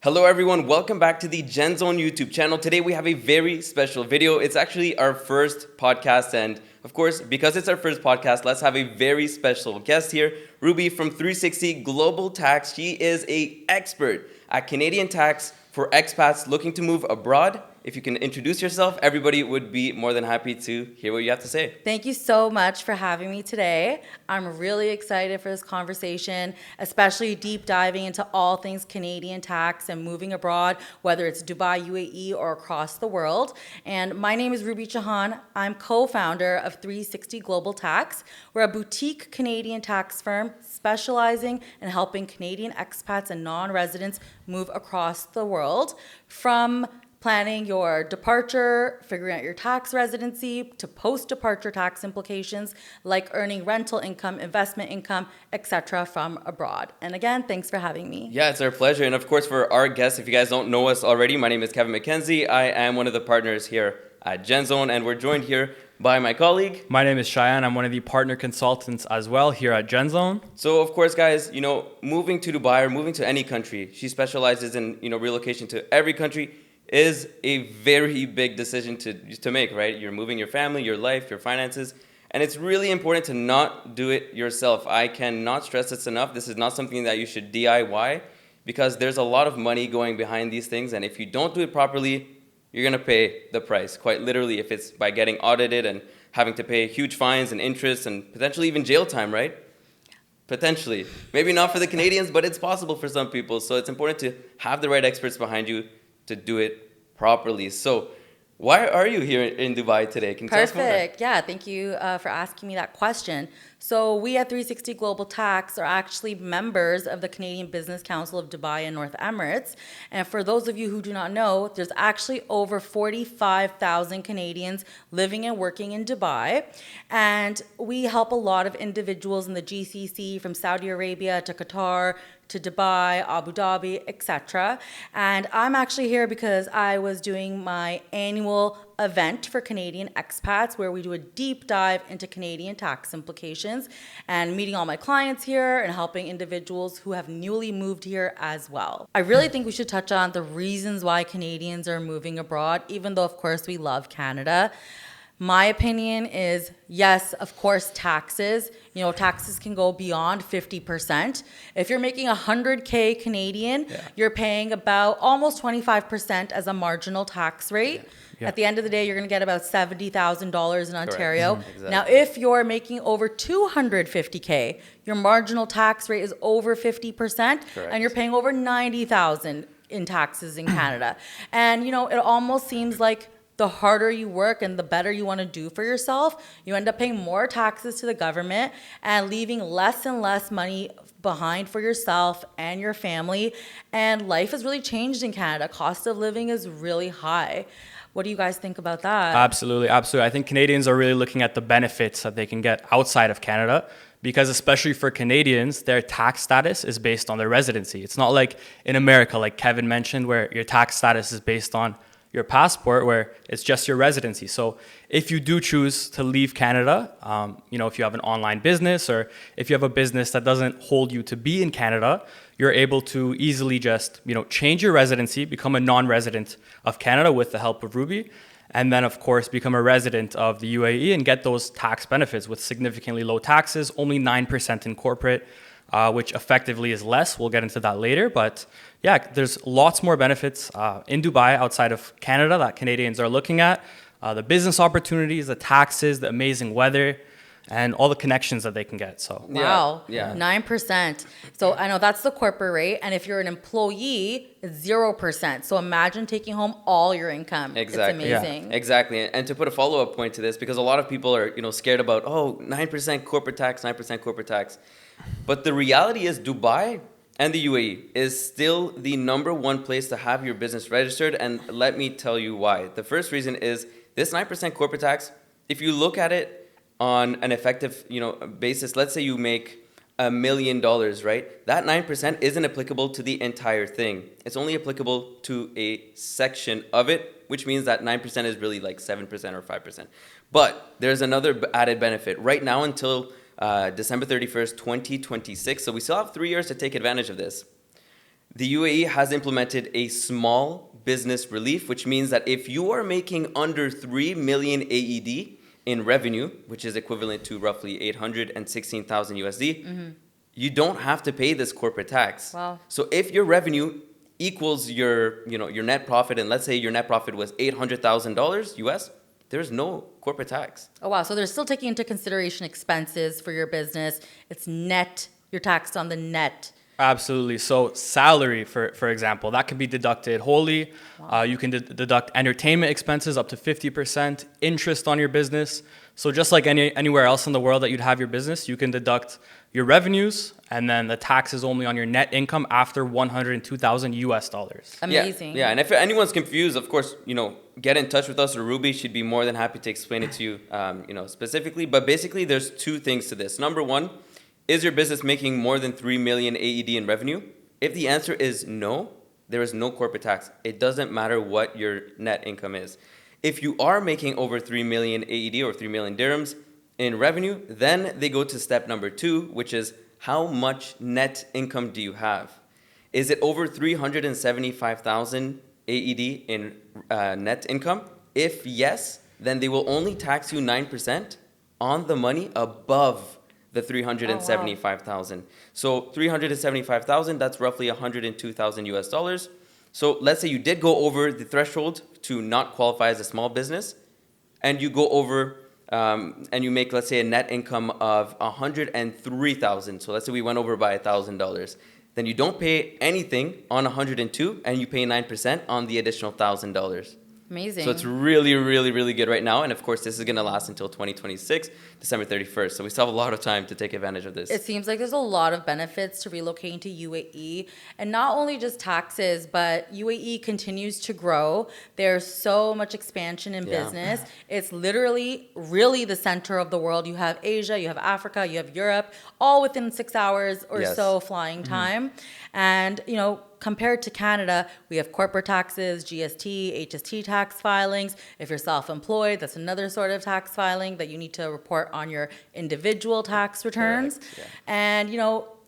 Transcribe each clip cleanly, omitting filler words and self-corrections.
Hello everyone, welcome back to the GenZone YouTube channel. Today we have a very special video. It's actually our first podcast, and of course, because it's our first podcast, let's have a very special guest here, Ruby from 360 Global Tax. She is an expert at Canadian tax for expats looking to move abroad. If you can introduce yourself, everybody would be more than happy to hear what you have to say. Thank you so much for having me today. I'm really excited for this conversation, especially deep diving into all things Canadian tax and moving abroad, whether it's Dubai, UAE, or across the world. And my name is Ruby Chahan. I'm co-founder of 360 Global Tax. We're a boutique Canadian tax firm specializing in helping Canadian expats and non-residents move across the world, from planning your departure, figuring out your tax residency, to post-departure tax implications like earning rental income, investment income, etc. from abroad. And again, thanks for having me. Yeah, it's our pleasure. And of course, for our guests, if you guys don't know us already, my name is Kevin McKenzie. I am one of the partners here at GenZone, and we're joined here by my colleague. My name is Cheyenne. I'm one of the partner consultants as well here at GenZone. So of course, guys, moving to Dubai or moving to any country, she specializes in, relocation to every country, is a very big decision to make, right? You're moving your family, your life, your finances, and it's really important to not do it yourself. I cannot stress this enough. This is not something that you should DIY, because there's a lot of money going behind these things, and if you don't do it properly, you're gonna pay the price, quite literally, if it's by getting audited and having to pay huge fines and interest and potentially even jail time, right? Potentially. Maybe not for the Canadians, but it's possible for some people. So it's important to have the right experts behind you to do it properly. So why are you here in Dubai today? Can you tell us more? Perfect. Yeah, thank you for asking me that question. So we at 360 Global Tax are actually members of the Canadian Business Council of Dubai and North Emirates. And for those of you who do not know, there's actually over 45,000 Canadians living and working in Dubai. And we help a lot of individuals in the GCC, from Saudi Arabia to Qatar to Dubai, Abu Dhabi, etc. And I'm actually here because I was doing my annual event for Canadian expats, where we do a deep dive into Canadian tax implications, and meeting all my clients here and helping individuals who have newly moved here as well. I really think we should touch on the reasons why Canadians are moving abroad, even though of course we love Canada. My opinion is, yes, of course, taxes. Taxes can go beyond 50%. If you're making 100K Canadian, you're paying about almost 25% as a marginal tax rate. Yeah. At the end of the day, you're going to get about $70,000 in Ontario. Exactly. Now, if you're making over 250K, your marginal tax rate is over 50%, and you're paying over $90,000 in taxes in Canada. And, it almost seems like the harder you work and the better you want to do for yourself, you end up paying more taxes to the government and leaving less and less money behind for yourself and your family. And life has really changed in Canada. Cost of living is really high. What do you guys think about that? Absolutely. I think Canadians are really looking at the benefits that they can get outside of Canada, because especially for Canadians, their tax status is based on their residency. It's not like in America, like Kevin mentioned, where your tax status is based on your passport, where it's just your residency. So if you do choose to leave Canada, if you have an online business, or if you have a business that doesn't hold you to be in Canada, you're able to easily just, change your residency, become a non-resident of Canada with the help of Ruby, and then of course become a resident of the UAE and get those tax benefits with significantly low taxes, only 9% in corporate, which effectively is less. We'll get into that later. But yeah, there's lots more benefits in Dubai outside of Canada that Canadians are looking at. The business opportunities, the taxes, the amazing weather, and all the connections that they can get. So wow, 9%. So I know that's the corporate rate. And if you're an employee, it's 0%. So imagine taking home all your income. Exactly. It's amazing. Yeah. Exactly. And to put a follow-up point to this, because a lot of people are, scared about, 9% corporate tax, 9% corporate tax. But the reality is Dubai and the UAE is still the number one place to have your business registered. And let me tell you why. The first reason is this 9% corporate tax, if you look at it on an effective, basis, let's say you make $1 million, right? That 9% isn't applicable to the entire thing. It's only applicable to a section of it, which means that 9% is really like 7% or 5%. But there's another added benefit. Right now until December 31st, 2026, so we still have 3 years to take advantage of this. The UAE has implemented a small business relief, which means that if you are making under 3 million AED in revenue, which is equivalent to roughly 816,000 USD, you don't have to pay this corporate tax. Wow. So if your revenue equals your net profit, and let's say your net profit was $800,000 US, there's no corporate tax. Oh, wow. So they're still taking into consideration expenses for your business. It's net. You're taxed on the net. Absolutely. So salary, for example, that can be deducted wholly. Wow. You can deduct entertainment expenses up to 50%, interest on your business. So just like anywhere else in the world that you'd have your business, you can deduct your revenues, and then the tax is only on your net income after 102,000 US dollars. Amazing. Yeah, and if anyone's confused, of course, get in touch with us or Ruby. She'd be more than happy to explain it to you, specifically. But basically, there's two things to this. Number one, is your business making more than 3 million AED in revenue? If the answer is no, there is no corporate tax. It doesn't matter what your net income is. If you are making over 3 million AED or 3 million dirhams in revenue, then they go to step number 2, which is how much net income do you have? Is it over 375,000 AED in net income? If yes, then they will only tax you 9% on the money above the 375,000. So 375,000, that's roughly 102,000 US dollars. So let's say you did go over the threshold to not qualify as a small business, and you go over and you make, let's say, a net income of 103,000. So let's say we went over by $1,000. Then you don't pay anything on 102, and you pay 9% on the additional $1,000. Amazing. So it's really, really, really good right now. And of course, this is going to last until 2026, December 31st. So we still have a lot of time to take advantage of this. It seems like there's a lot of benefits to relocating to UAE. And not only just taxes, but UAE continues to grow. There's so much expansion in business. It's literally really the center of the world. You have Asia, you have Africa, you have Europe, all within 6 hours or so flying time. And, compared to Canada, we have corporate taxes, GST, HST tax filings. If you're self-employed, that's another sort of tax filing that you need to report on your individual tax returns. Correct, yeah. And,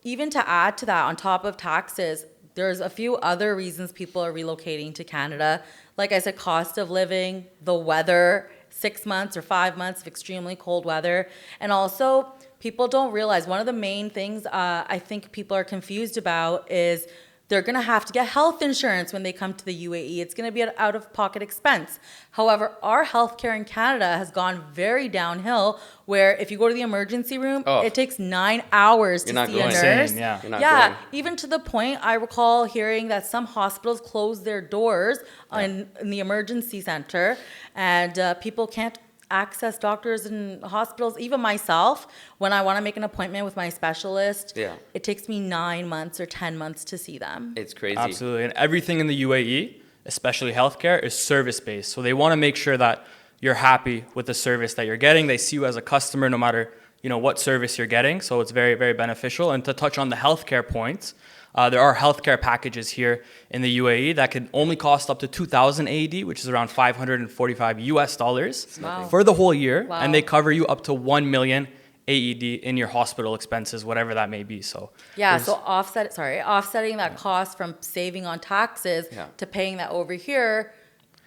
even to add to that, on top of taxes, there's a few other reasons people are relocating to Canada. Like I said, cost of living, the weather, 6 months or 5 months of extremely cold weather. And also, people don't realize one of the main things I think people are confused about is they're going to have to get health insurance when they come to the UAE. It's going to be an out-of-pocket expense. However, our healthcare in Canada has gone very downhill, where if you go to the emergency room, it takes 9 hours to see a nurse. Insane, Even to the point, I recall hearing that some hospitals close their doors in the emergency center, and people can't access doctors and hospitals. Even myself, when I want to make an appointment with my specialist, it takes me 9 months or 10 months to see them. It's crazy. Absolutely. And everything in the UAE, especially healthcare, is service-based. So they want to make sure that you're happy with the service that you're getting. They see you as a customer no matter what service you're getting. So it's very, very beneficial. And to touch on the healthcare points, there are healthcare packages here in the UAE that can only cost up to 2,000 AED, which is around 545 US dollars for the whole year. Wow. And they cover you up to 1 million AED in your hospital expenses, whatever that may be. So offsetting that cost from saving on taxes to paying that over here,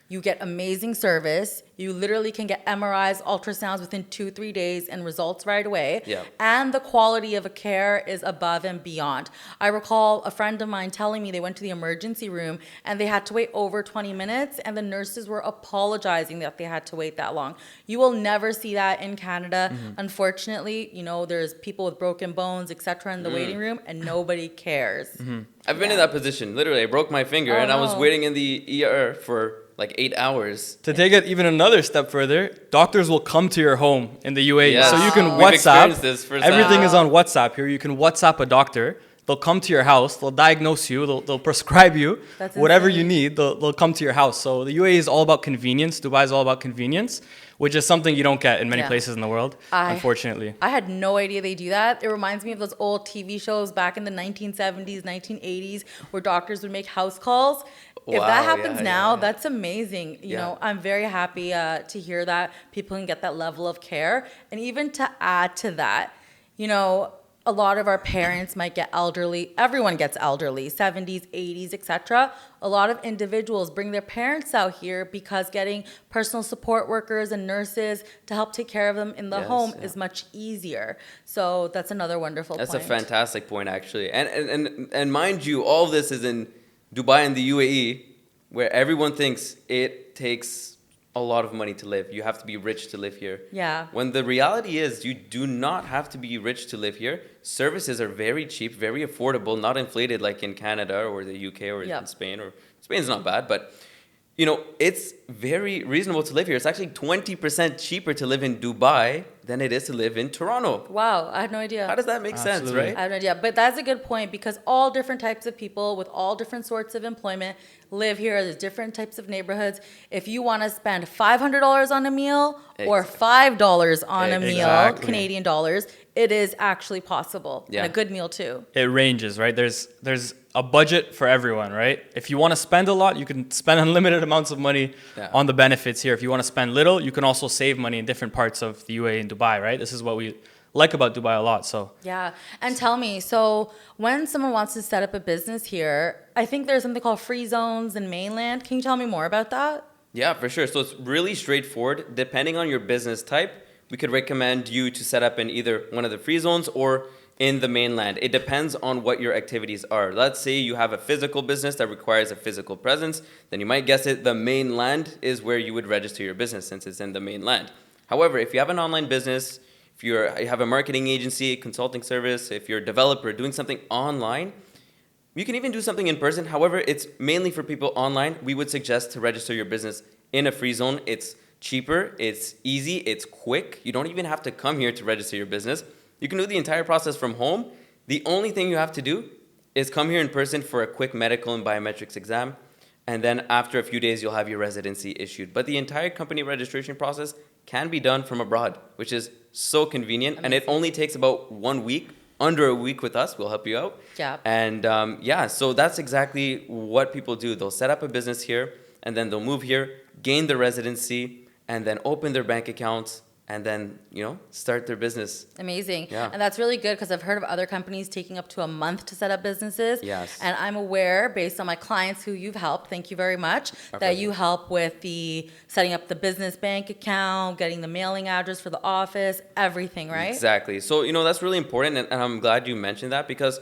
you get amazing service. You literally can get MRIs, ultrasounds within 2-3 days and results right away. And the quality of a care is above and beyond. I recall a friend of mine telling me they went to the emergency room and they had to wait over 20 minutes, and the nurses were apologizing that they had to wait that long. You will never see that in Canada. Unfortunately, there's people with broken bones, etc. in the waiting room, and nobody cares. I've been in that position. Literally, I broke my finger and I was waiting in the ER for like 8 hours. To take it even another step further, doctors will come to your home in the UAE. Yes. So you can We've WhatsApp. experienced this firsthand. Everything is on WhatsApp here. You can WhatsApp a doctor. They'll come to your house. They'll diagnose you. They'll prescribe you whatever you need. They'll come to your house. So the UAE is all about convenience. Dubai is all about convenience, which is something you don't get in many places in the world, unfortunately. I had no idea they do that. It reminds me of those old TV shows back in the 1970s, 1980s, where doctors would make house calls. If that happens now, that's amazing. I'm very happy to hear that people can get that level of care. And even to add to that, a lot of our parents might get elderly. Everyone gets elderly, 70s, 80s, etc. A lot of individuals bring their parents out here because getting personal support workers and nurses to help take care of them in the home is much easier. So that's another wonderful point. That's a fantastic point, actually. And mind you, all of this is in Dubai and the UAE, where everyone thinks it takes a lot of money to live. You have to be rich to live here. Yeah. When the reality is you do not have to be rich to live here. Services are very cheap, very affordable, not inflated like in Canada or the UK or in Spain. Or Spain's not bad, but you know, it's very reasonable to live here. It's actually 20% cheaper to live in Dubai than it is to live in Toronto. Wow, I had no idea. How does that make sense, Absolutely. right? I have no idea. But that's a good point because all different types of people with all different sorts of employment live here. There's different types of neighborhoods. If you want to spend $500 on a meal or $5 on a meal, Exactly. Canadian dollars, it is actually possible. Yeah. And a good meal too. It ranges, right? There's a budget for everyone, right? If you want to spend a lot, you can spend unlimited amounts of money on the benefits here. If you want to spend little, you can also save money in different parts of the UAE and Dubai, right? This is what we like about Dubai a lot. So Yeah. And tell me, so when someone wants to set up a business here, I think there's something called free zones in Mainland. Can you tell me more about that? Yeah, for sure. So it's really straightforward. Depending on your business type, we could recommend you to set up in either one of the free zones or in the mainland. It depends on what your activities are. Let's say you have a physical business that requires a physical presence, then you might guess it, the mainland is where you would register your business since it's in the mainland. However, if you have an online business, if you have a marketing agency, consulting service, if you're a developer doing something online, you can even do something in person. However, it's mainly for people online. We would suggest to register your business in a free zone. It's cheaper, it's easy, it's quick. You don't even have to come here to register your business. You can do the entire process from home. The only thing you have to do is come here in person for a quick medical and biometrics exam. And then after a few days, you'll have your residency issued. But the entire company registration process can be done from abroad, which is so convenient. And it only takes about 1 week, under a week with us. We'll help you out. Yeah. And so that's exactly what people do. They'll set up a business here, and then they'll move here, gain the residency, and then open their bank accounts, and then, start their business. Amazing. Yeah. And that's really good because I've heard of other companies taking up to a month to set up businesses. Yes. And I'm aware, based on my clients who you've helped, thank you very much, that pleasure. you help with the setting up the business bank account, getting the mailing address for the office, everything, right? Exactly. So, that's really important, and I'm glad you mentioned that because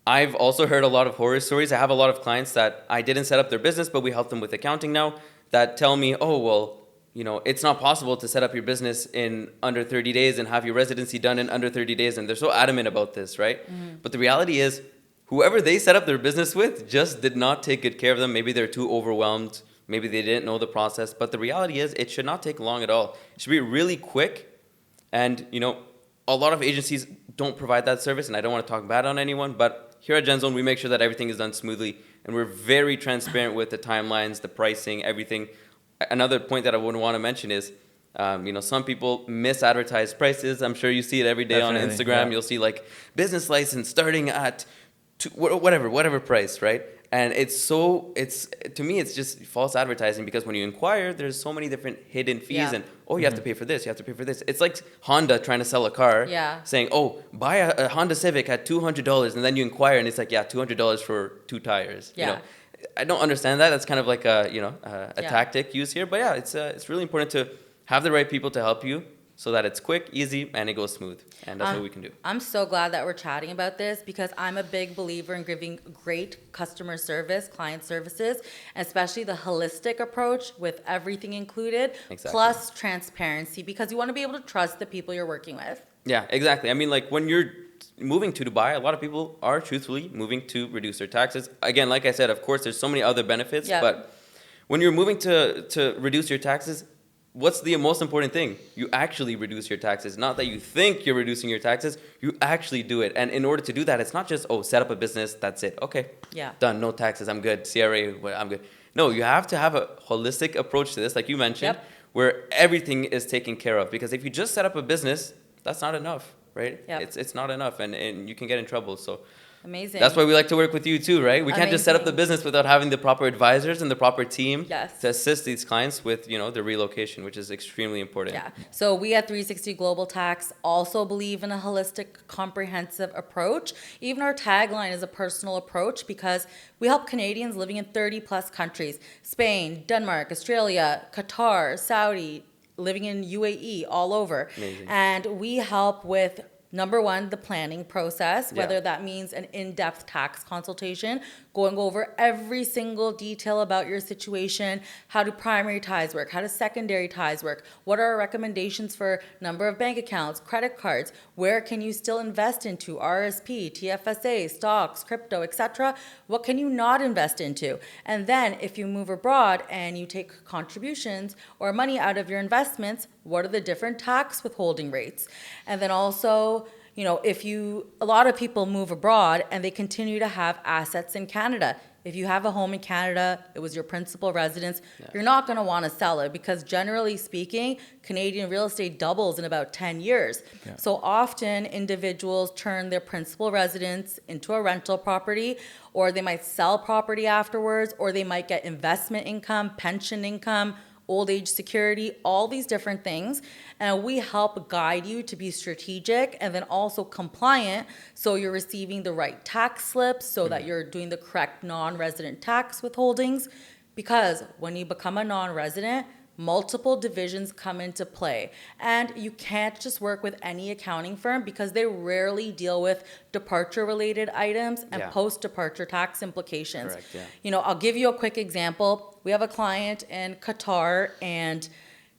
I've also heard a lot of horror stories. I have a lot of clients that I didn't set up their business, but we help them with accounting now, that tell me, oh, well, it's not possible to set up your business in under 30 days and have your residency done in under 30 days. And they're so adamant about this, right? Mm-hmm. But the reality is, whoever they set up their business with just did not take good care of them. Maybe they're too overwhelmed. Maybe they didn't know the process. But the reality is, it should not take long at all. It should be really quick. And, a lot of agencies don't provide that service. And I don't want to talk bad on anyone. But here at GenZone, we make sure that everything is done smoothly. And we're very transparent with the timelines, the pricing, everything. Another point that I would want to mention is, some people misadvertise prices. I'm sure you see it every day on Instagram. Yeah. You'll see like business license starting at whatever price, right? And to me, it's just false advertising because when you inquire, there's so many different hidden fees and, you have to pay for this, you have to pay for this. It's like Honda trying to sell a car saying, buy a Honda Civic at $200. And then you inquire and it's like, $200 for 2 tires. Yeah. I don't understand that. That's kind of like a tactic used here. But it's really important to have the right people to help you so that it's quick, easy, and it goes smooth. And that's what we can do. I'm so glad that we're chatting about this because I'm a big believer in giving great customer service, client services, and especially the holistic approach with everything included, plus transparency because you want to be able to trust the people you're working with. Yeah, exactly. I mean, like when you're moving to Dubai, a lot of people are truthfully moving to reduce their taxes. Again, like I said, of course, there's so many other benefits, but when you're moving to reduce your taxes, what's the most important thing? You actually reduce your taxes. Not that you think you're reducing your taxes, you actually do it. And in order to do that, it's not just, set up a business, that's it. Okay, done, no taxes, I'm good. CRA, I'm good. No, you have to have a holistic approach to this, like you mentioned, where everything is taken care of. Because if you just set up a business, that's not enough, right? It's not enough, and you can get in trouble. So Amazing. That's why we like to work with you too, right? We can't just set up the Amazing. business without having the proper advisors and the proper team Yes. to assist these clients with, the relocation, which is extremely important. Yeah. So we at 360 Global Tax also believe in a holistic, comprehensive approach. Even our tagline is a personal approach because we help Canadians living in 30 plus countries: Spain, Denmark, Australia, Qatar, Saudi, living in UAE, all over. Amazing. And we help with number one, the planning process, whether Yeah. that means an in-depth tax consultation, going over every single detail about your situation. How do primary ties work? How does secondary ties work? What are our recommendations for number of bank accounts, credit cards? Where can you still invest into? RSP, TFSA, stocks, crypto, etc. What can you not invest into? And then if you move abroad and you take contributions or money out of your investments, what are the different tax withholding rates? And then also, a lot of people move abroad and they continue to have assets in Canada. If you have a home in Canada, it was your principal residence, you're not going to want to sell it because generally speaking, Canadian real estate doubles in about 10 years. Yeah. So often individuals turn their principal residence into a rental property, or they might sell property afterwards, or they might get investment income, pension income, old age security, all these different things. And we help guide you to be strategic and then also compliant so you're receiving the right tax slips, so that you're doing the correct non-resident tax withholdings. Because when you become a non-resident, multiple divisions come into play. And you can't just work with any accounting firm because they rarely deal with departure-related items and Yeah. post-departure tax implications. Correct, yeah. I'll give you a quick example. We have a client in Qatar, and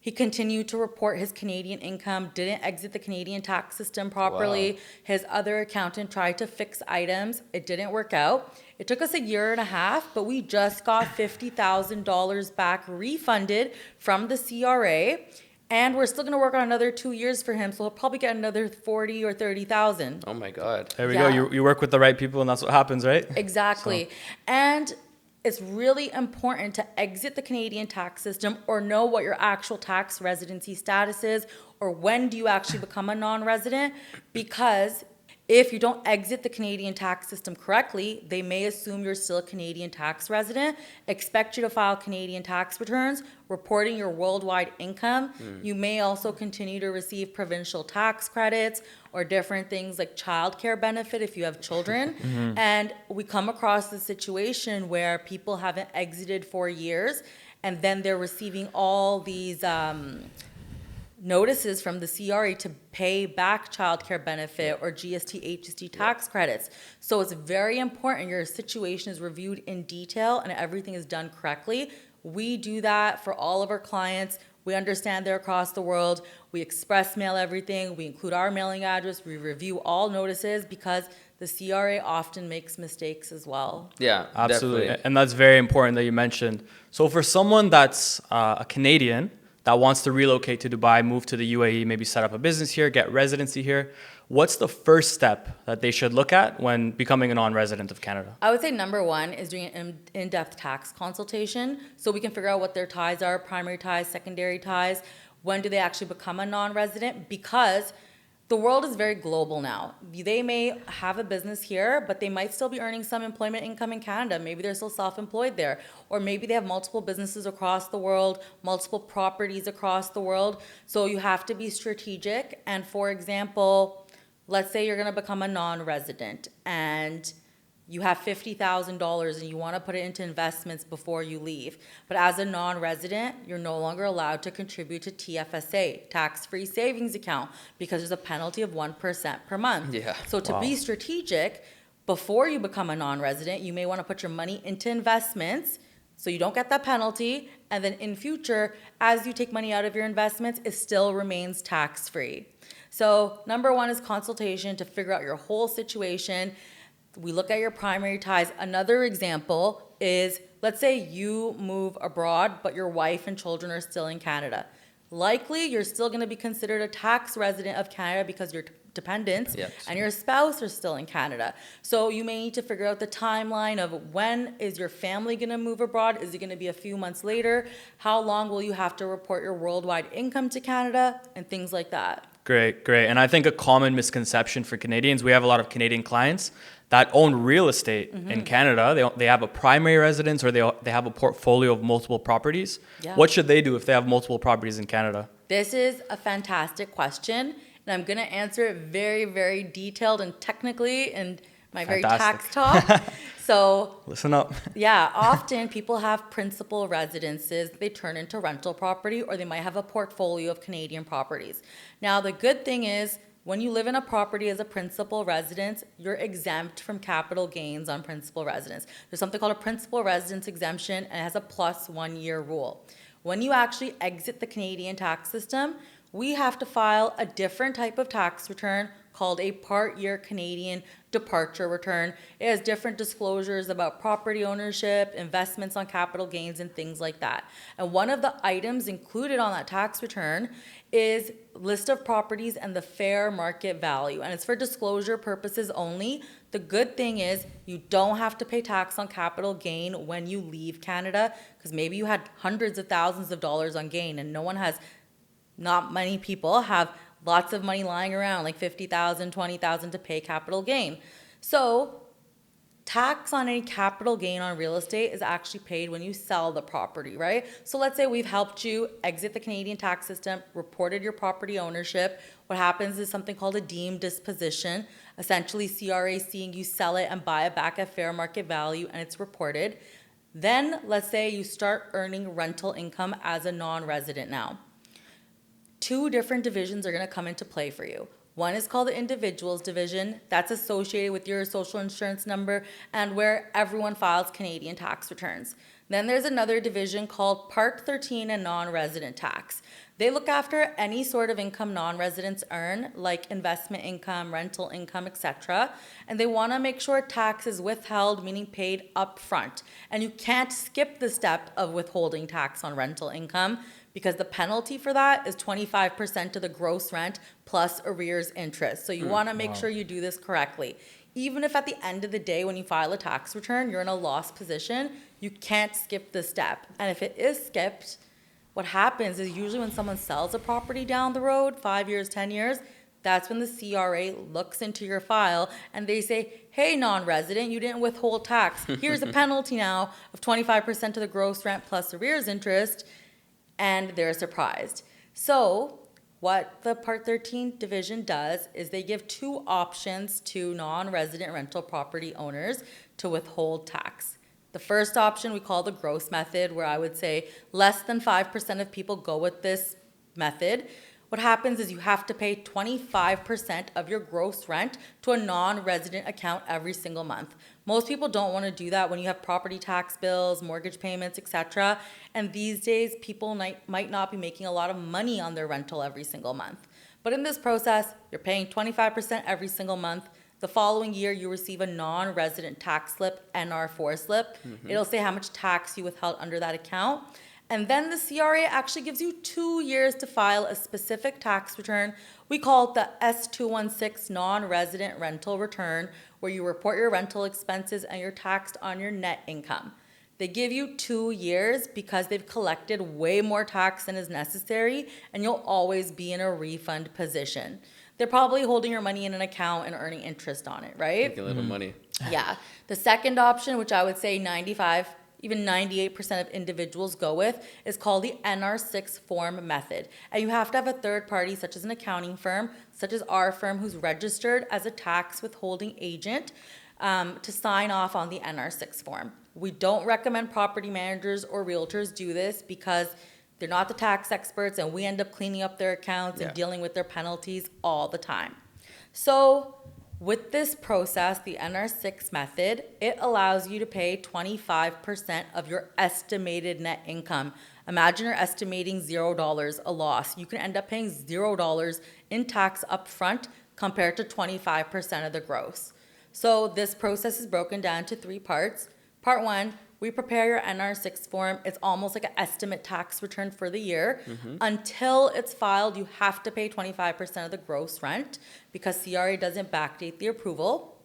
he continued to report his Canadian income, didn't exit the Canadian tax system properly. Wow. His other accountant tried to fix items. It didn't work out. It took us a year and a half, but we just got $50,000 back refunded from the CRA. And we're still going to work on another 2 years for him, so he'll probably get another 40 or 30,000. Oh my God. There we Yeah. go. You work with the right people, and that's what happens, right? Exactly. And it's really important to exit the Canadian tax system or know what your actual tax residency status is, or when do you actually become a non-resident, because if you don't exit the Canadian tax system correctly, they may assume you're still a Canadian tax resident, expect you to file Canadian tax returns, reporting your worldwide income. You may also continue to receive provincial tax credits or different things like childcare benefit if you have children. And we come across the situation where people haven't exited for years, and then they're receiving all these notices from the CRA to pay back childcare benefit or GST, HST tax credits. So it's very important your situation is reviewed in detail and everything is done correctly. We do that for all of our clients. We understand they're across the world. We express mail everything. We include our mailing address. We review all notices because the CRA often makes mistakes as well. Yeah, Absolutely. definitely. And that's very important that you mentioned. So for someone that's a Canadian that wants to relocate to Dubai, move to the UAE, maybe set up a business here, get residency here, what's the first step that they should look at when becoming a non-resident of Canada? I would say number one is doing an in-depth tax consultation so we can figure out what their ties are, primary ties, secondary ties. When do they actually become a non-resident? Because the world is very global now. They may have a business here, but they might still be earning some employment income in Canada. Maybe they're still self-employed there. Or maybe they have multiple businesses across the world, multiple properties across the world. So you have to be strategic. And for example, let's say you're going to become a non-resident and you have $50,000 and you want to put it into investments before you leave. But as a non-resident, you're no longer allowed to contribute to TFSA, tax-free savings account, because there's a penalty of 1% per month. Yeah. So to be strategic, before you become a non-resident, you may want to put your money into investments so you don't get that penalty. And then in future, as you take money out of your investments, it still remains tax-free. So number one is consultation to figure out your whole situation. We look at your primary ties. Another example is, let's say you move abroad, but your wife and children are still in Canada. Likely, you're still going to be considered a tax resident of Canada because your dependents and your spouse are still in Canada. So you may need to figure out the timeline of when is your family going to move abroad? Is it going to be a few months later? How long will you have to report your worldwide income to Canada? And things like that. Great, great. And I think a common misconception for Canadians, we have a lot of Canadian clients that own real estate in Canada. They have a primary residence or they have a portfolio of multiple properties. Yeah. What should they do if they have multiple properties in Canada? This is a fantastic question, and I'm going to answer it very, very detailed and technically in my very tax talk. So, listen up. yeah, often people have principal residences they turn into rental property, or they might have a portfolio of Canadian properties. Now, the good thing is, when you live in a property as a principal residence, you're exempt from capital gains on principal residence. There's something called a principal residence exemption, and it has a plus 1 year rule. When you actually exit the Canadian tax system, we have to file a different type of tax return called a part-year Canadian departure return. It has different disclosures about property ownership, investments on capital gains, and things like that. And one of the items included on that tax return is list of properties and the fair market value. And it's for disclosure purposes only. The good thing is you don't have to pay tax on capital gain when you leave Canada, because maybe you had hundreds of thousands of dollars on gain, and not many people have lots of money lying around, like $50,000, $20,000 to pay capital gain. So tax on any capital gain on real estate is actually paid when you sell the property, right? So let's say we've helped you exit the Canadian tax system, reported your property ownership. What happens is something called a deemed disposition. Essentially, CRA seeing you sell it and buy it back at fair market value, and it's reported. Then let's say you start earning rental income as a non-resident now. Two different divisions are going to come into play for you. One is called the individuals division. That's associated with your social insurance number and where everyone files Canadian tax returns. Then there's another division called Part 13 and non-resident tax. They look after any sort of income non-residents earn, like investment income, rental income, etc. And they want to make sure tax is withheld, meaning paid upfront. And you can't skip the step of withholding tax on rental income, because the penalty for that is 25% of the gross rent plus arrears interest. So you want to make sure you do this correctly. Even if at the end of the day when you file a tax return, you're in a loss position, you can't skip this step. And if it is skipped, what happens is usually when someone sells a property down the road, 5 years, 10 years, that's when the CRA looks into your file and they say, hey, non-resident, you didn't withhold tax. Here's a penalty now of 25% of the gross rent plus arrears interest. And they're surprised. So what the Part 13 division does is they give two options to non-resident rental property owners to withhold tax. The first option we call the gross method, where I would say less than 5% of people go with this method. What happens is you have to pay 25% of your gross rent to a non-resident account every single month. Most people don't want to do that when you have property tax bills, mortgage payments, etc. And these days, people might not be making a lot of money on their rental every single month. But in this process, you're paying 25% every single month. The following year, you receive a non-resident tax slip, NR4 slip. It'll say how much tax you withheld under that account. And then the CRA actually gives you 2 years to file a specific tax return. We call it the S216 non-resident rental return, where you report your rental expenses and you're taxed on your net income. They give you 2 years because they've collected way more tax than is necessary, and you'll always be in a refund position. They're probably holding your money in an account and earning interest on it, right? Making a little money. Yeah. The second option, which I would say 95, even 98% of individuals go with, is called the NR6 form method. And you have to have a third party, such as an accounting firm, such as our firm, who's registered as a tax withholding agent, to sign off on the NR6 form. We don't recommend property managers or realtors do this because they're not the tax experts, and we end up cleaning up their accounts and dealing with their penalties all the time. So with this process, the NR6 method, it allows you to pay 25% of your estimated net income. Imagine you're estimating $0 a loss. You can end up paying $0 in tax upfront compared to 25% of the gross. So this process is broken down to 3 parts. Part 1, we prepare your NR6 form. It's almost like an estimate tax return for the year. Until it's filed, you have to pay 25% of the gross rent because CRA doesn't backdate the approval.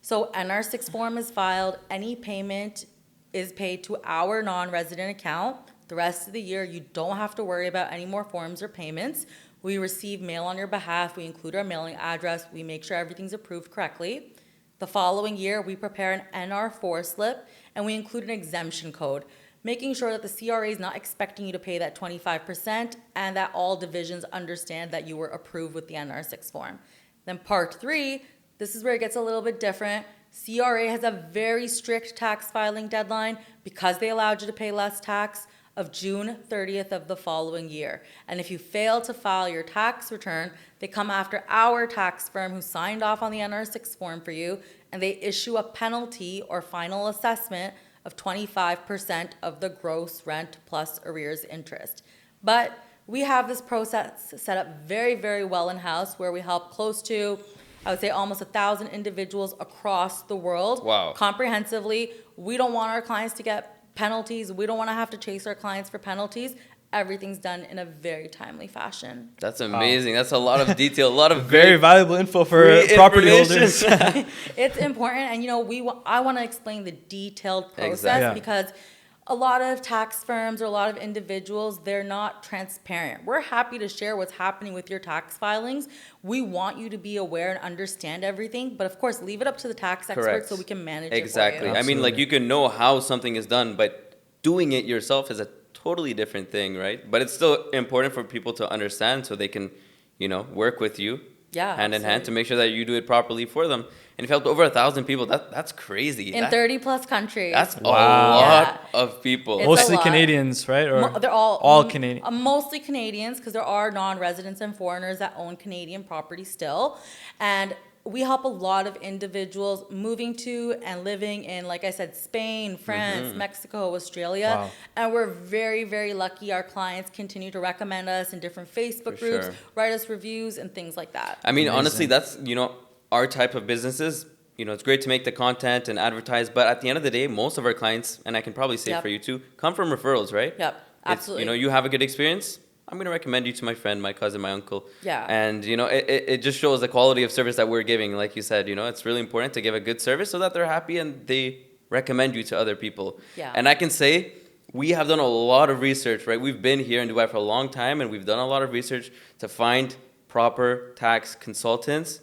So NR6 form is filed. Any payment is paid to our non-resident account. The rest of the year, you don't have to worry about any more forms or payments. We receive mail on your behalf. We include our mailing address. We make sure everything's approved correctly. The following year, we prepare an NR4 slip, and we include an exemption code, making sure that the CRA is not expecting you to pay that 25% and that all divisions understand that you were approved with the NR6 form. Then part 3, this is where it gets a little bit different. CRA has a very strict tax filing deadline because they allowed you to pay less tax of June 30th of the following year. And if you fail to file your tax return, they come after our tax firm who signed off on the NR6 form for you, and they issue a penalty or final assessment of 25% of the gross rent plus arrears interest. But we have this process set up very, very well in-house where we help close to, I would say, almost 1,000 individuals across the world. Wow. Comprehensively. We don't want our clients to get penalties. We don't want to have to chase our clients for penalties. Everything's done in a very timely fashion. That's amazing. That's a lot of detail, a lot of Very valuable info for property holders. It's important, and I want to explain the detailed process Exactly. because a lot of tax firms or a lot of individuals, they're not transparent. We're happy to share what's happening with your tax filings. We want you to be aware and understand everything, but of course, leave it up to the tax experts Correct. so we can manage Exactly. it for you. I mean, like, you can know how something is done, but doing it yourself is a totally different thing, right? But it's still important for people to understand so they can, work with you Yeah, hand in hand absolutely. to make sure that you do it properly for them. And if you helped over 1,000 people, that's crazy. In 30 plus countries. That's Wow. a lot Yeah. of people. It's Mostly a lot. Canadians, right? Or They're all Canadian. Mostly Canadians because there are non-residents and foreigners that own Canadian property still, and we help a lot of individuals moving to and living in, like I said, Spain, France, Mexico, Australia, Wow. and we're very, very lucky. Our clients continue to recommend us in different Facebook For groups, sure. write us reviews and things like that. I mean, Amazing. honestly, that's, our type of businesses. It's great to make the content and advertise, but at the end of the day, most of our clients, and I can probably say Yep. for you too, come from referrals, right? Yep, It's, absolutely. you have a good experience, I'm going to recommend you to my friend, my cousin, my uncle. Yeah. And, it just shows the quality of service that we're giving. Like you said, it's really important to give a good service so that they're happy and they recommend you to other people. Yeah. And I can say we have done a lot of research, right? We've been here in Dubai for a long time and we've done a lot of research to find proper tax consultants.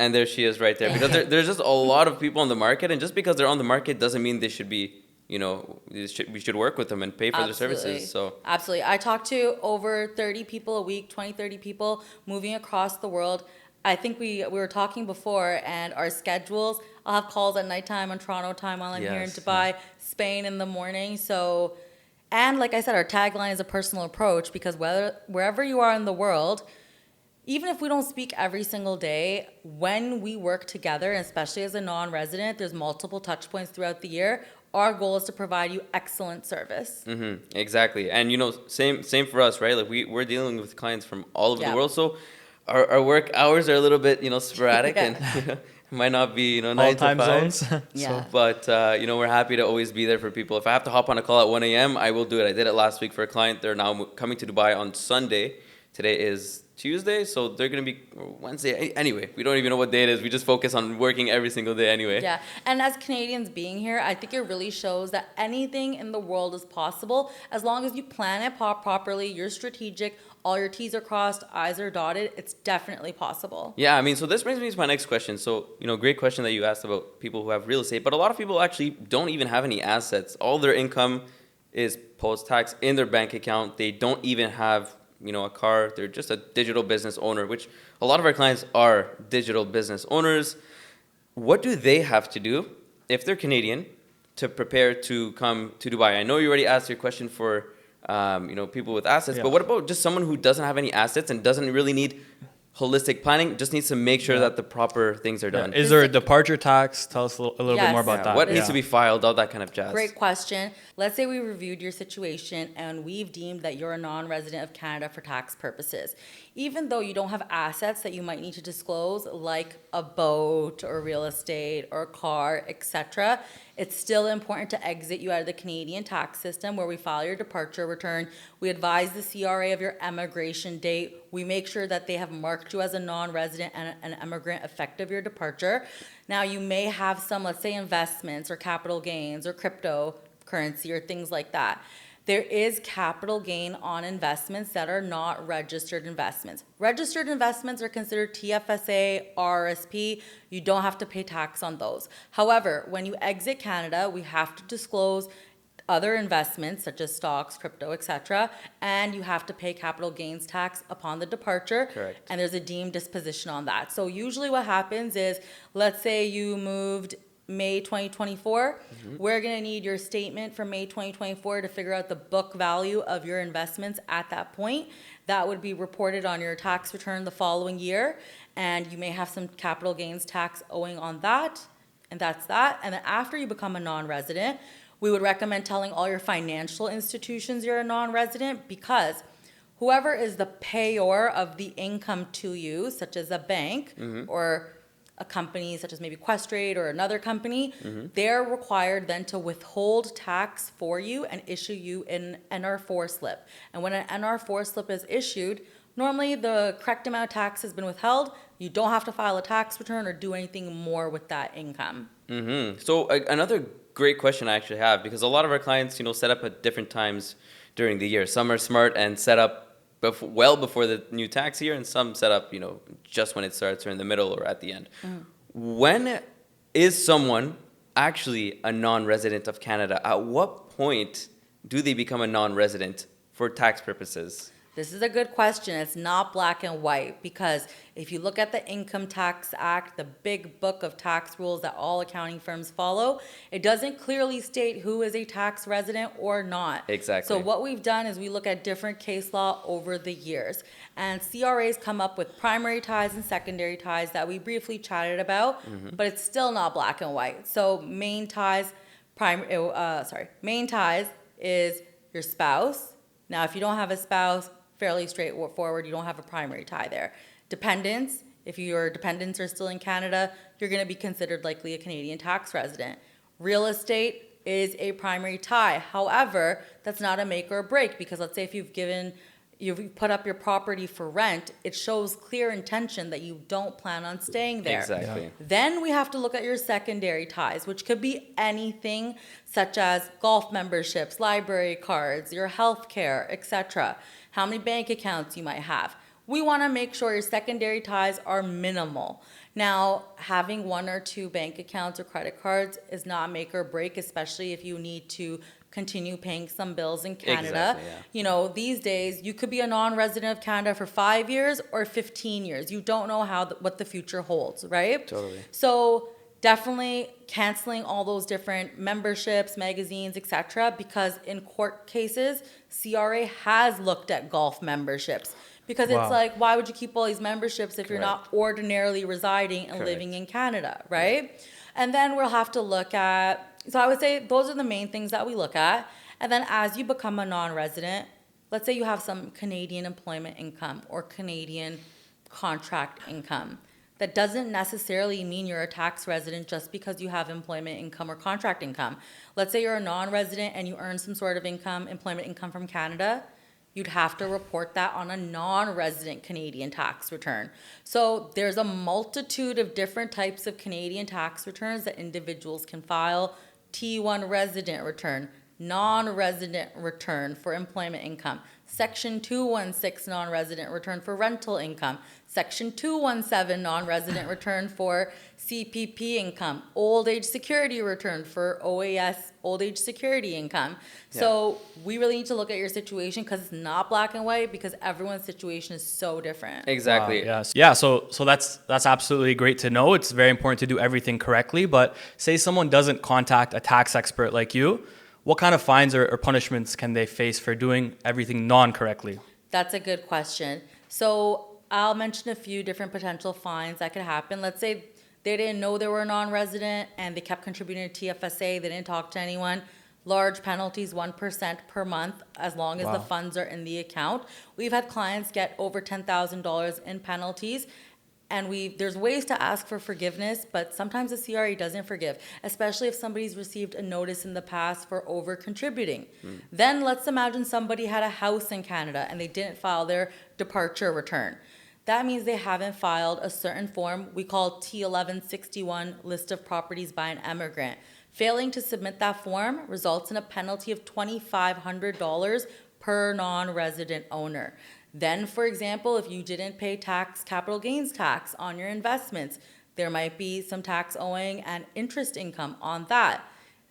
And there she is right there. Because there's just a lot of people on the market. And just because they're on the market doesn't mean they should be, we should work with them and pay for their services. So Absolutely. I talk to over 30 people a week, 20, 30 people moving across the world. I think we were talking before, and our schedules, I'll have calls at nighttime on Toronto time while I'm here in Yes. Dubai, Spain in the morning. So, and like I said, our tagline is a personal approach because wherever you are in the world, even if we don't speak every single day, when we work together, and especially as a non-resident, there's multiple touch points throughout the year. Our goal is to provide you excellent service. exactly. And, same for us, right? Like we're dealing with clients from all over Yeah. the world. So our work hours are a little bit, sporadic Yeah. and might not be, 9 all to time 5. zones. Yeah. But, we're happy to always be there for people. If I have to hop on a call at 1 a.m., I will do it. I did it last week for a client. They're now coming to Dubai on Sunday. Today is Tuesday, so they're going to be Wednesday. Anyway, we don't even know what day it is. We just focus on working every single day anyway. Yeah, and as Canadians being here, I think it really shows that anything in the world is possible as long as you plan it properly, you're strategic, all your T's are crossed, I's are dotted, it's definitely possible. Yeah, I mean, so this brings me to my next question. So, great question that you asked about people who have real estate, but a lot of people actually don't even have any assets. All their income is post-tax in their bank account. They don't even have a car. They're just a digital business owner, which a lot of our clients are digital business owners. What do they have to do if they're Canadian to prepare to come to Dubai? I know you already asked your question for, people with assets, Yeah. but what about just someone who doesn't have any assets and doesn't really need holistic planning, just needs to make sure that the proper things are done? Is there a departure tax? Tell us a little bit Yes. more about Yeah, that. what needs to be filed, all that kind of jazz. Great question. Let's say we reviewed your situation and we've deemed that you're a non-resident of Canada for tax purposes. Even though you don't have assets that you might need to disclose, like a boat or real estate or a car, etc., it's still important to exit you out of the Canadian tax system where we file your departure return. We advise the CRA of your emigration date. We make sure that they have marked you as a non-resident and an immigrant effective your departure. Now, you may have some, let's say, investments or capital gains or cryptocurrency or things like that. there is capital gain on investments that are not registered investments. Registered investments are considered TFSA, RRSP. You don't have to pay tax on those. However, when you exit Canada, we have to disclose other investments such as stocks, crypto, etc., and you have to pay capital gains tax upon the departure. Correct. And there's a deemed disposition on that. So usually what happens is, let's say you moved May 2024, we're going to need your statement for May 2024 to figure out the book value of your investments at that point. That would be reported on your tax return the following year, and you may have some capital gains tax owing on that, and that's that. And then after you become a non-resident, we would recommend telling all your financial institutions you're a non-resident, because whoever is the payor of the income to you, such as a bank or a company such as maybe Questrade or another company, they're required then to withhold tax for you and issue you an NR4 slip. And when an NR4 slip is issued, normally the correct amount of tax has been withheld. You don't have to file a tax return or do anything more with that income. So another great question I actually have, because a lot of our clients, set up at different times during the year. Some are smart and set up well before the new tax year, and some set up, just when it starts or in the middle or at the end. When is someone actually a non-resident of Canada? At what point do they become a non-resident for tax purposes? This is a good question. It's not black and white, because if you look at the Income Tax Act, the big book of tax rules that all accounting firms follow, it doesn't clearly state who is a tax resident or not. Exactly. So what we've done is we look at different case law over the years, and CRA's come up with primary ties and secondary ties that we briefly chatted about, but it's still not black and white. So main ties is your spouse. Now, if you don't have a spouse, fairly straightforward, you don't have a primary tie there. Dependents, if your dependents are still in Canada, you're going to be considered likely a Canadian tax resident. Real estate is a primary tie. However, that's not a make or a break, because let's say if you've put up your property for rent, it shows clear intention that you don't plan on staying there. Exactly. Yeah. Then we have to look at your secondary ties, which could be anything such as golf memberships, library cards, your health care, etc. How many bank accounts you might have. We want to make sure your secondary ties are minimal. Now, having one or two bank accounts or credit cards is not make or break, especially if you need to continue paying some bills in Canada. Exactly, yeah. These days, you could be a non-resident of Canada for 5 years or 15 years. You don't know what the future holds, right? Totally. So definitely canceling all those different memberships, magazines, etc., because in court cases, CRA has looked at golf memberships. Because Wow. it's like, why would you keep all these memberships if you're not Correct. ordinarily residing and Correct. living in Canada, right? And then we'll have to look at, so I would say those are the main things that we look at. And then as you become a non-resident, let's say you have some Canadian employment income or Canadian contract income. That doesn't necessarily mean you're a tax resident just because you have employment income or contract income. Let's say you're a non-resident and you earn some sort of income, employment income from Canada. You'd have to report that on a non-resident Canadian tax return. So there's a multitude of different types of Canadian tax returns that individuals can file. T1 resident return, non-resident return for employment income, Section 216 non-resident return for rental income, Section 217 non-resident return for CPP income, old age security return for OAS, old age security income. So we really need to look at your situation, because it's not black and white, because everyone's situation is so different. Exactly. Yes. Yeah. So that's absolutely great to know. It's very important to do everything correctly. But say someone doesn't contact a tax expert like you, what kind of fines or punishments can they face for doing everything non-correctly? That's a good question. So I'll mention a few different potential fines that could happen. Let's say they didn't know they were a non-resident and they kept contributing to TFSA, they didn't talk to anyone. Large penalties, 1% per month, as long as the Wow. funds are in the account. We've had clients get over $10,000 in penalties. And there's ways to ask for forgiveness, but sometimes the CRA doesn't forgive, especially if somebody's received a notice in the past for over contributing. Then let's imagine somebody had a house in Canada and they didn't file their departure return. That means they haven't filed a certain form we call T1161, list of properties by an immigrant. Failing to submit that form results in a penalty of $2,500 per non-resident owner. Then, for example, if you didn't pay capital gains tax on your investments, there might be some tax owing and interest income on that.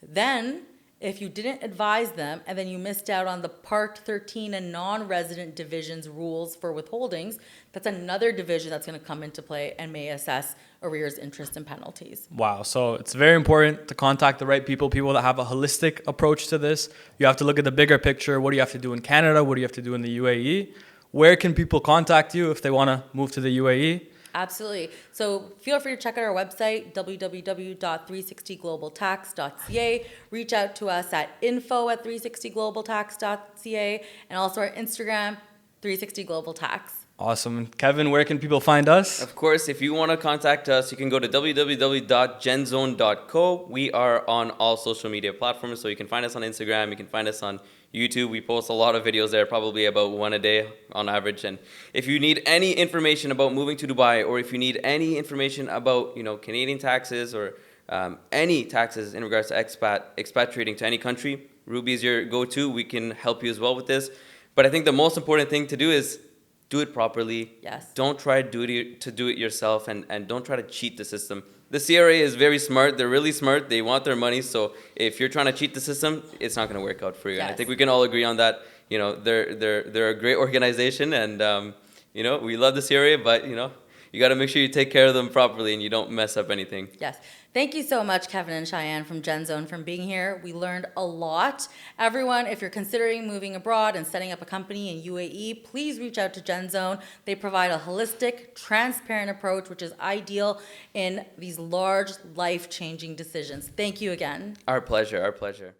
Then, if you didn't advise them and then you missed out on the Part 13 and non-resident divisions rules for withholdings, that's another division that's going to come into play and may assess arrears, interest, and penalties. Wow. So it's very important to contact the right people that have a holistic approach to this. You have to look at the bigger picture. What do you have to do in Canada? What do you have to do in the UAE? Where can people contact you if they want to move to the UAE? Absolutely. So feel free to check out our website, www.360globaltax.ca. Reach out to us at info@360globaltax.ca, and also our Instagram, 360globaltax. Awesome. Kevin, where can people find us? Of course, if you want to contact us, you can go to www.genzone.co. We are on all social media platforms, so you can find us on Instagram, you can find us on YouTube. We post a lot of videos there, probably about one a day on average. And if you need any information about moving to Dubai, or if you need any information about, Canadian taxes or any taxes in regards to expatriating to any country, Ruby is your go-to. We can help you as well with this. But I think the most important thing to do is do it properly. Yes. Don't try to do it yourself, and don't try to cheat the system. The CRA is very smart. They're really smart. They want their money. So if you're trying to cheat the system, it's not going to work out for you. Yes. And I think we can all agree on that. They're a great organization, and we love the CRA, but you got to make sure you take care of them properly and you don't mess up anything. Yes. Thank you so much, Kevin and Cheyenne from GenZone, for being here. We learned a lot. Everyone, if you're considering moving abroad and setting up a company in UAE, please reach out to GenZone. They provide a holistic, transparent approach, which is ideal in these large, life-changing decisions. Thank you again. Our pleasure. Our pleasure.